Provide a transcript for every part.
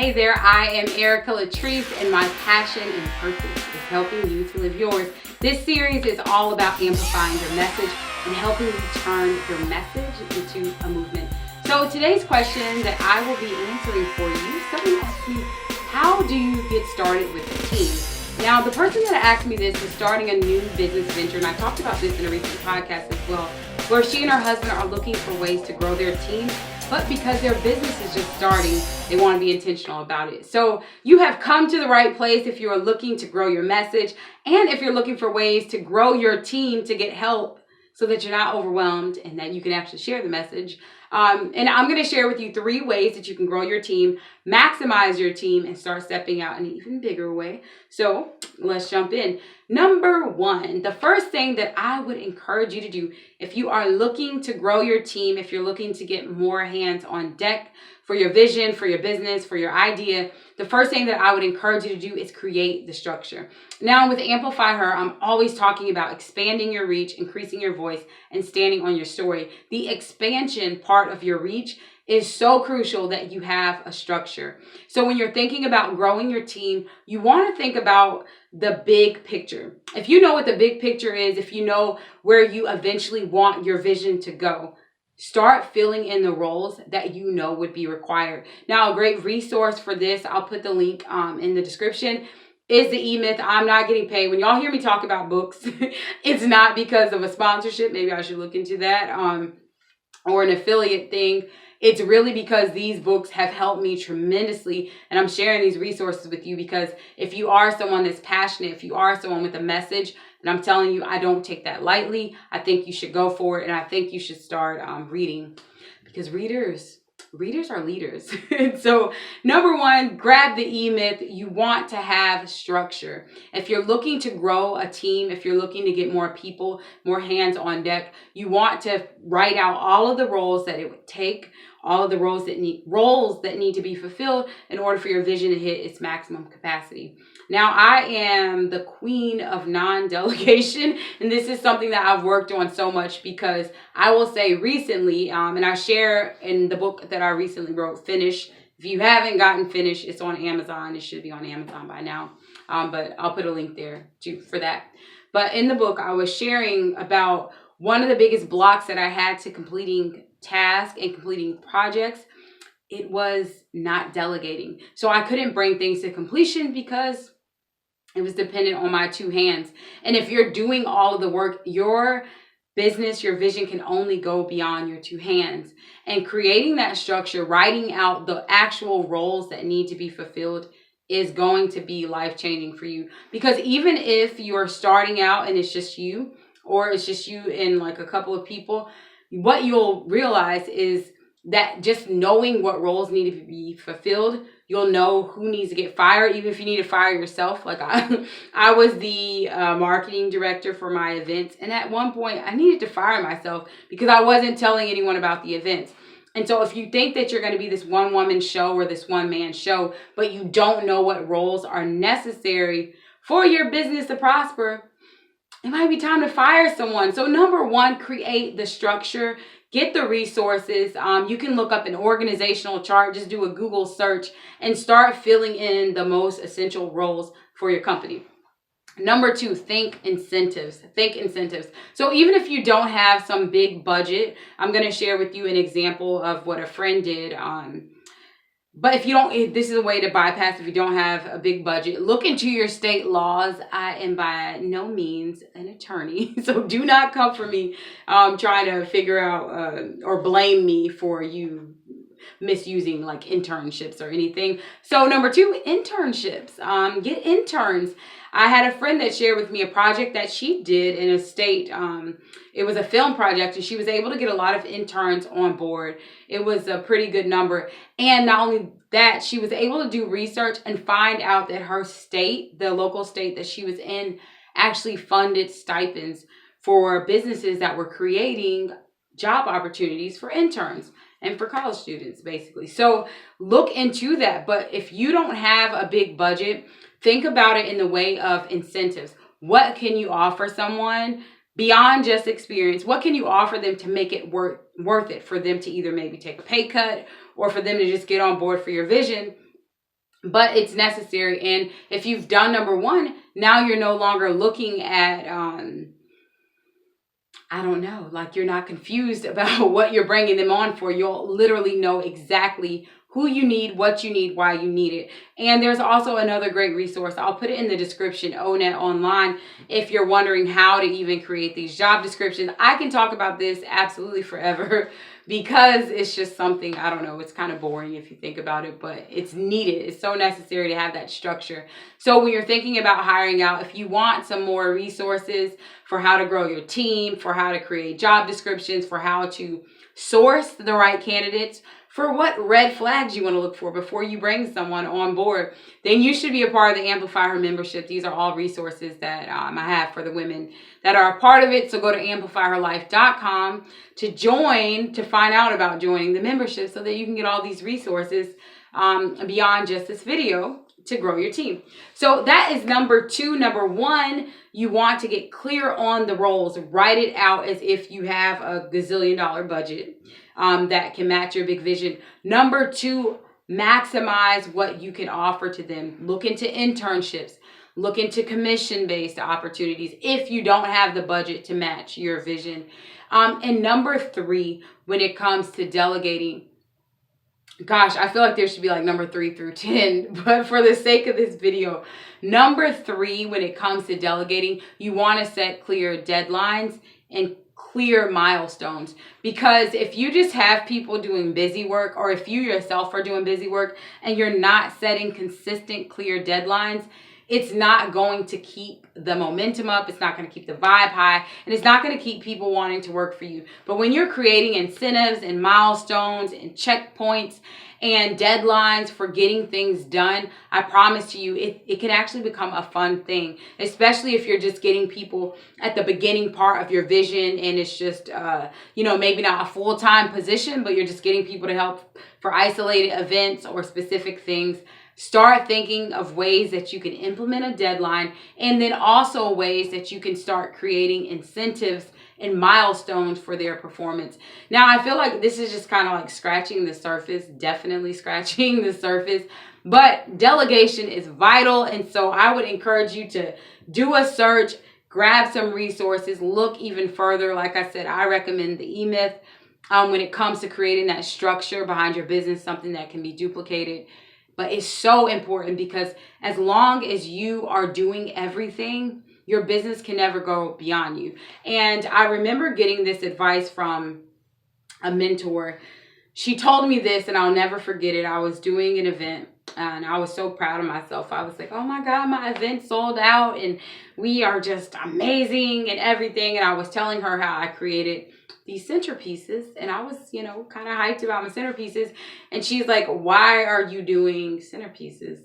Hey there, I am Erica Latrice, and my passion and purpose is helping you to live yours. This series is all about amplifying your message and helping you turn your message into a movement. So today's question that I will be answering for you, someone asked me, how do you get started with a team? Now, the person that asked me this is starting a new business venture, and I talked about this in a recent podcast as well, where she and her husband are looking for ways to grow their team, but because their business is just starting, they want to be intentional about it. So you have come to the right place if you are looking to grow your message, and if you're looking for ways to grow your team to get help so that you're not overwhelmed and that you can actually share the message. And I'm going to share with you 3 ways that you can grow your team, maximize your team, and start stepping out in an even bigger way. So let's jump in. Number 1, the first thing that I would encourage you to do if you are looking to grow your team, if you're looking to get more hands on deck for your vision, for your business, for your idea, the first thing that I would encourage you to do is create the structure. Now with Amplify Her, I'm always talking about expanding your reach, increasing your voice, and standing on your story. The expansion part of your reach is so crucial that you have a structure. So when you're thinking about growing your team, you want to think about the big picture. If you know what the big picture is, if you know where you eventually want your vision to go, start filling in the roles that you know would be required. Now, a great resource for this, I'll put the link in the description, is the E-Myth. I'm not getting paid. When y'all hear me talk about books, it's not because of a sponsorship. Maybe I should look into that, or an affiliate thing. It's really because these books have helped me tremendously, and I'm sharing these resources with you because if you are someone that's passionate, if you are someone with a message, and I'm telling you, I don't take that lightly. I think you should go for it, and I think you should start reading, because readers are leaders. So number 1, grab the E-Myth. You want to have structure. If you're looking to grow a team, if you're looking to get more people, more hands on deck, you want to write out all of the roles that it would take, all of the roles that need to be fulfilled in order for your vision to hit its maximum capacity. Now, I am the queen of non-delegation, and this is something that I've worked on so much because I will say recently, and I share in the book that I recently wrote, Finish. If you haven't gotten Finish, it's on Amazon. It should be on Amazon by now, but I'll put a link there for that. But in the book, I was sharing about one of the biggest blocks that I had to completing tasks and completing projects. It was not delegating. So I couldn't bring things to completion because it was dependent on my 2 hands. And if you're doing all of the work, your business, your vision can only go beyond your 2 hands. And creating that structure, writing out the actual roles that need to be fulfilled is going to be life-changing for you. Because even if you're starting out and it's just you, or it's just you and like a couple of people, what you'll realize is that just knowing what roles need to be fulfilled, you'll know who needs to get fired, even if you need to fire yourself. Like I was the marketing director for my events, and at one point I needed to fire myself because I wasn't telling anyone about the events. And so if you think that you're going to be this one-woman show or this one-man show, but you don't know what roles are necessary for your business to prosper, it might be time to fire someone. So number 1, create the structure. Get the resources. You can look up an organizational chart. Just do a Google search and start filling in the most essential roles for your company. Number 2, think incentives. Think incentives. So even if you don't have some big budget, I'm going to share with you an example of what a friend did. But if you don't, this is a way to bypass if you don't have a big budget. Look into your state laws. I am by no means an attorney, so do not come for me trying to figure out or blame me for you misusing like internships or anything. So number 2, internships. Get interns. I had a friend that shared with me a project that she did in a state. It was a film project, and she was able to get a lot of interns on board. It was a pretty good number. And not only that, she was able to do research and find out that her state, the local state that she was in, actually funded stipends for businesses that were creating job opportunities for interns and for college students, basically. So look into that. But if you don't have a big budget, think about it in the way of incentives. What can you offer someone beyond just experience? What can you offer them to make it worth it for them to either maybe take a pay cut or for them to just get on board for your vision? but it's necessary. And if you've done number one, now you're no longer looking at, I don't know, like you're not confused about what you're bringing them on for. You'll literally know exactly who you need, what you need, why you need it. And there's also another great resource. I'll put it in the description, ONET Online, if you're wondering how to even create these job descriptions. I can talk about this absolutely forever because it's just something, I don't know, it's kind of boring if you think about it, but it's needed. It's so necessary to have that structure. So when you're thinking about hiring out, if you want some more resources for how to grow your team, for how to create job descriptions, for how to source the right candidates, for what red flags you want to look for before you bring someone on board, then you should be a part of the Amplify Her membership. These are all resources that I have for the women that are a part of it. So go to amplifyherlife.com to join, to find out about joining the membership so that you can get all these resources beyond just this video to grow your team. So that is number two. Number one, you want to get clear on the roles. Write it out as if you have a gazillion-dollar budget that can match your big vision. Number two, maximize what you can offer to them. Look into internships. Look into commission-based opportunities if you don't have the budget to match your vision. And number three, when it comes to delegating, gosh, I feel like there should be like number 3 through 10, but for the sake of this video, number 3, when it comes to delegating, you want to set clear deadlines and clear milestones. Because if you just have people doing busy work, or if you yourself are doing busy work and you're not setting consistent, clear deadlines, it's not going to keep the momentum up. It's not going to keep the vibe high, and it's not going to keep people wanting to work for you. But when you're creating incentives and milestones and checkpoints and deadlines for getting things done, I promise you, it can actually become a fun thing, especially if you're just getting people at the beginning part of your vision and it's just, maybe not a full-time position, but you're just getting people to help for isolated events or specific things. Start thinking of ways that you can implement a deadline, and then also ways that you can start creating incentives and milestones for their performance. Now, I feel like this is just kind of like scratching the surface, definitely scratching the surface, but delegation is vital. And so I would encourage you to do a search, grab some resources, look even further. Like I said, I recommend the E-Myth when it comes to creating that structure behind your business, something that can be duplicated. But it's so important because as long as you are doing everything, your business can never go beyond you. And I remember getting this advice from a mentor. She told me this, and I'll never forget it. I was doing an event, and I was so proud of myself. I was like, oh my God, my event sold out, and we are just amazing and everything. And I was telling her how I created these centerpieces, and I was, kind of hyped about my centerpieces. And she's like, why are you doing centerpieces?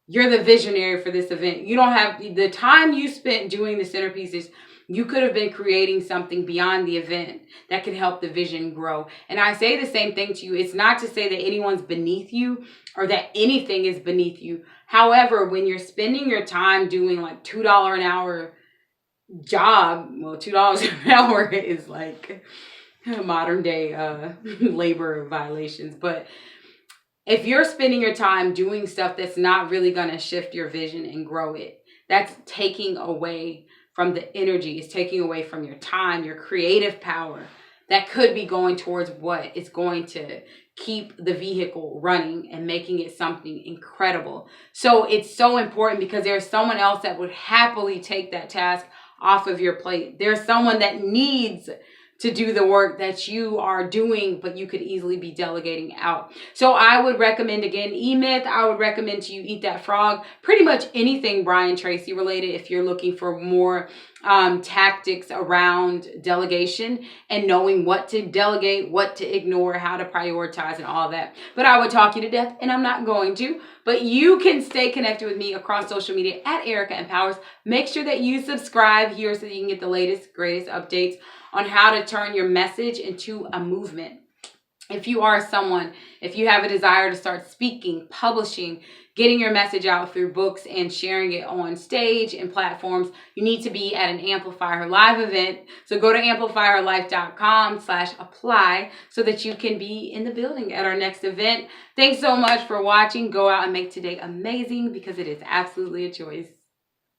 You're the visionary for this event. You don't have the time you spent doing the centerpieces. You could have been creating something beyond the event that could help the vision grow. And I say the same thing to you. It's not to say that anyone's beneath you or that anything is beneath you. However, when you're spending your time doing like $2 an hour job, well, $2 an hour is like modern day labor violations. But if you're spending your time doing stuff that's not really going to shift your vision and grow it, that's taking away from the energy. It's taking away from your time, your creative power that could be going towards what is going to keep the vehicle running and making it something incredible. So it's so important because there's someone else that would happily take that task off of your plate. There's someone that needs to do the work that you are doing, but you could easily be delegating out. So I would recommend, again, E-Myth. I would recommend to you Eat That Frog. Pretty much anything Brian Tracy related if you're looking for more tactics around delegation and knowing what to delegate, what to ignore, how to prioritize, and all that. But I would talk you to death, and I'm not going to. But you can stay connected with me across social media at Erica Empowers. Make sure that you subscribe here so that you can get the latest, greatest updates on how to turn your message into a movement. If you are someone, if you have a desire to start speaking, publishing, getting your message out through books and sharing it on stage and platforms, you need to be at an Amplify Her Live event. So go to amplifyherlife.com/apply so that you can be in the building at our next event. Thanks so much for watching. Go out and make today amazing, because it is absolutely a choice.